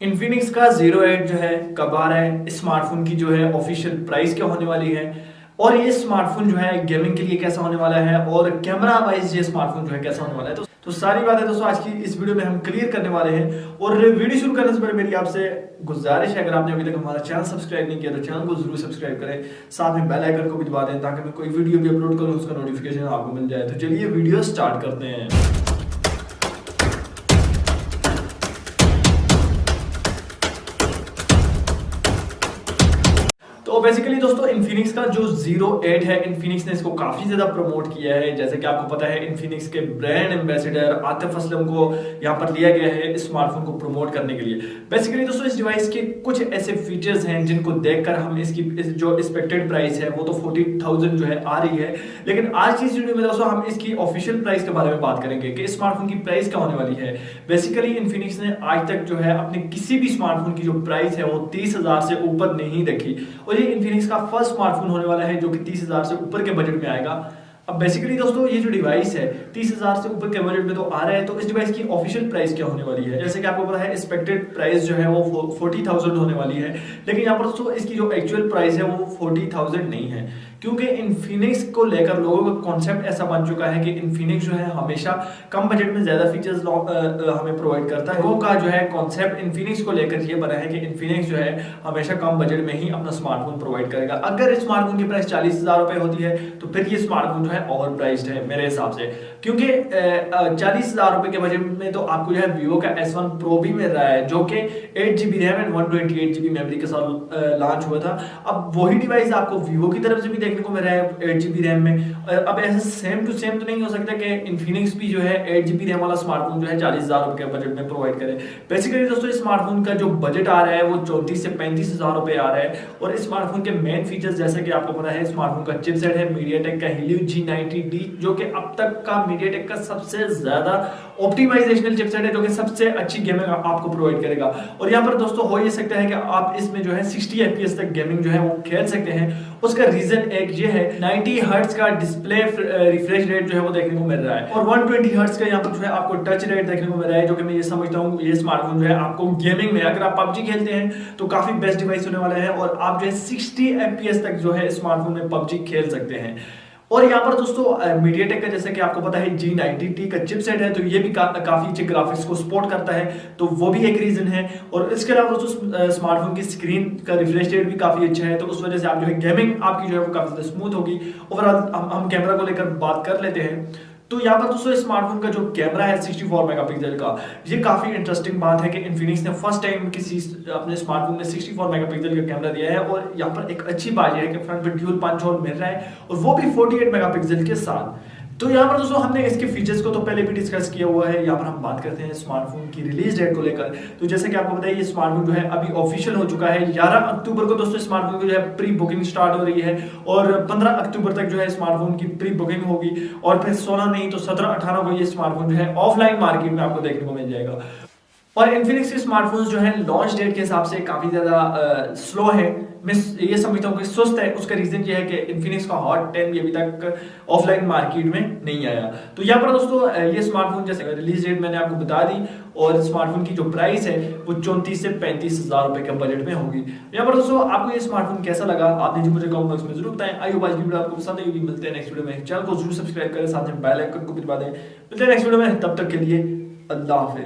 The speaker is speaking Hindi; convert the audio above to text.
इन्फिनिक्स का जीरो 8 जो है कब आ रहा है, स्मार्टफोन की जो है ऑफिशियल प्राइस क्या होने वाली है और ये स्मार्टफोन जो है गेमिंग के लिए कैसा होने वाला है और कैमरा वाइज ये स्मार्टफोन जो है कैसा होने वाला है। तो सारी बातें दोस्तों आज की इस वीडियो में हम क्लियर करने वाले हैं। और वीडियो शुरू करने से पहले मेरी आपसे गुजारिश है, अगर आपने अभी तक हमारा चैनल सब्सक्राइब नहीं किया तो चैनल को जरूर सब्सक्राइब करें, साथ में बेल आइकन को भी दबा दें ताकि मैं कोई वीडियो भी अपलोड करूं उसका नोटिफिकेशन आपको मिल जाए। तो चलिए वीडियो स्टार्ट करते हैं। तो बेसिकली दोस्तों इन्फिनिक्स का जो जीरो 8 है, इन्फिनिक्स ने इसको काफी ज्यादा प्रमोट किया है। जैसे कि आपको पता है इन्फिनिक्स के ब्रांड एम्बेसडर आतिफ असलम को यहाँ पर लिया गया है इस स्मार्टफोन को प्रमोट करने के लिए। बेसिकली दोस्तों इस डिवाइस के कुछ ऐसे फीचर्स हैं जिनको देखकर हम इसकी जो एक्सपेक्टेड प्राइस है वो तो 40,000 जो है आ रही है, लेकिन आज की इस वीडियो में दोस्तों हम इसकी ऑफिशियल प्राइस के बारे में बात करेंगे कि स्मार्टफोन की प्राइस क्या होने वाली है। बेसिकली इन्फिनिक्स ने आज तक जो है अपने किसी भी स्मार्टफोन की जो प्राइस है वो 30,000 से ऊपर नहीं रखी और इन्फिनिक्स का फर्स्ट स्मार्टफोन होने वाला है जो कि 30,000 से ऊपर के बजट में आएगा। अब बेसिकली दोस्तों ये जो डिवाइस है 30,000 से ऊपर के बजट में तो आ रहा है, तो इस डिवाइस की ऑफिशियल प्राइस क्या होने वाली है। जैसे कि आपको पता है एक्सपेक्टेड प्राइस जो है वो 40,000 होने वाली है, लेकिन यहाँ पर दोस्तों इसकी जो एक्चुअल प्राइस है वो 40,000 नहीं है, क्योंकि इन्फिनिक्स को लेकर लोगों का कॉन्सेप्ट ऐसा बन चुका है कि इन्फिनिक्स जो है हमेशा कम बजट में ज्यादा फीचर्स हमें प्रोवाइड करता है। लोगों का जो है कॉन्सेप्ट इन्फिनिक्स को लेकर ये बना है कि इन्फिनिक्स जो है हमेशा कम बजट में ही अपना स्मार्टफोन प्रोवाइड करेगा। अगर इस स्मार्टफोन की प्राइस 40,000 रुपए होती है तो फिर ये स्मार्टफोन जो है ओवर प्राइस्ड है मेरे हिसाब से, क्योंकि 40,000 रुपए के बजट में तो आपको जो है वीवो का S1 Pro भी मिल रहा है जो कि 8GB RAM and 128GB memory के साथ लॉन्च हुआ था। अब वही डिवाइस आपको वीवो की तरफ से भी देखने को मिल रहा है 8GB रैम में। अब ऐसा सेम टू सेम तो नहीं हो सकता कि इन्फिनिक्स भी जो है 8GB रैम वाला स्मार्टफोन जो है 40,000 रुपए के बजट में प्रोवाइड करे। बेसिकली दोस्तों इस स्मार्टफोन का जो बजट आ रहा है वो 34 से 35,000 रुपए आ रहा है और इस स्मार्टफोन के मेन फीचर्स जैसे कि आपको पता है स्मार्टफोन का चिपसेट है मीडियाटेक का Helio G90D जो कि अब तक का मीडियाटेक का सबसे ज्यादा ऑप्टिमाइजेशनल चिपसेट है जो कि सबसे अच्छी गेमिंग आपको प्रोवाइड करेगा। और यहाँ पर दोस्तों हो ये सकता है कि आप इसमें जो है 60 FPS तक गेमिंग जो है वो खेल सकते हैं। उसका रीजन एक ये है 90 हर्ट्ज का डिस्प्ले रिफ्रेश रेट जो है वो देखने को मिल रहा है और 120 हर्ट्ज का यहाँ पर जो है आपको टच रेट देखने को मिल रहा है, जो कि मैं ये समझता हूँ ये स्मार्टफोन जो है आपको गेमिंग में अगर आप PUBG खेलते हैं तो काफी बेस्ट डिवाइस होने वाला है और आप जो है 60 FPS तक जो है स्मार्टफोन में PUBG खेल सकते हैं। और यहाँ पर दोस्तों मीडियाटेक का जैसे कि आपको पता है G90T का चिपसेट है तो ये भी काफी अच्छे ग्राफिक्स को सपोर्ट करता है, तो वो भी एक रीजन है। और इसके अलावा दोस्तों स्मार्टफोन की स्क्रीन का रिफ्रेश रेट भी काफी अच्छा है, तो उस वजह से आप जो है गेमिंग आपकी जो है वो काफी ज्यादा स्मूथ होगी। ओवरऑल हम कैमरा को लेकर बात कर लेते हैं। तो यहाँ पर दोस्तों स्मार्टफोन का जो कैमरा है 64 मेगापिक्सल का, ये काफी इंटरेस्टिंग बात है कि इन्फिनिक्स ने फर्स्ट टाइम किसी अपने स्मार्टफोन में 64 मेगापिक्सल का कैमरा दिया है। और यहाँ पर एक अच्छी बात है कि फ्रंट में ड्यूल पंच होल मिल रहा है और वो भी 48 मेगापिक्सल के साथ। तो यहाँ पर दोस्तों हमने इसके फीचर्स को तो पहले भी डिस्कस किया हुआ है। यहाँ पर हम बात करते हैं स्मार्टफोन की रिलीज डेट को लेकर। तो जैसे कि आपको पता है ये स्मार्टफोन जो है अभी ऑफिशियल हो चुका है। 11 अक्टूबर को दोस्तों स्मार्टफोन की जो है प्री बुकिंग स्टार्ट हो रही है और 15 अक्टूबर तक जो है स्मार्टफोन की प्री बुकिंग होगी और फिर 16 नहीं तो 17-18 को ये स्मार्टफोन जो है ऑफलाइन मार्केट में आपको देखने को मिल जाएगा। और इन्फिनिक्स के स्मार्टफोन्स जो है लॉन्च डेट के हिसाब से काफी ज्यादा स्लो है, मैं ये समझता हूँ कि सुस्त है। उसका रीजन ये है कि इन्फिनिक्स का हॉट 10 अभी तक ऑफलाइन मार्केट में नहीं आया। तो यहाँ पर दोस्तों ये स्मार्टफोन जैसे रिलीज डेट मैंने आपको बता दी और स्मार्टफोन की जो प्राइस है वो 34 से 35,000 रुपए के बजट में होगी। यहाँ पर दोस्तों आपको ये स्मार्टफोन कैसा लगा आपने जो मुझे कमेंट बॉक्स में जरूर बताएं। आई होप आज की वीडियो आपको पसंद आई होगी। मिलते हैं नेक्स्ट वीडियो में, चैनल को जरूर सब्सक्राइब करें, साथ में बेल आइकन को भी दबा दें। मिलते हैं नेक्स्ट वीडियो में, तब तक के लिए अल्लाह हाफिज़।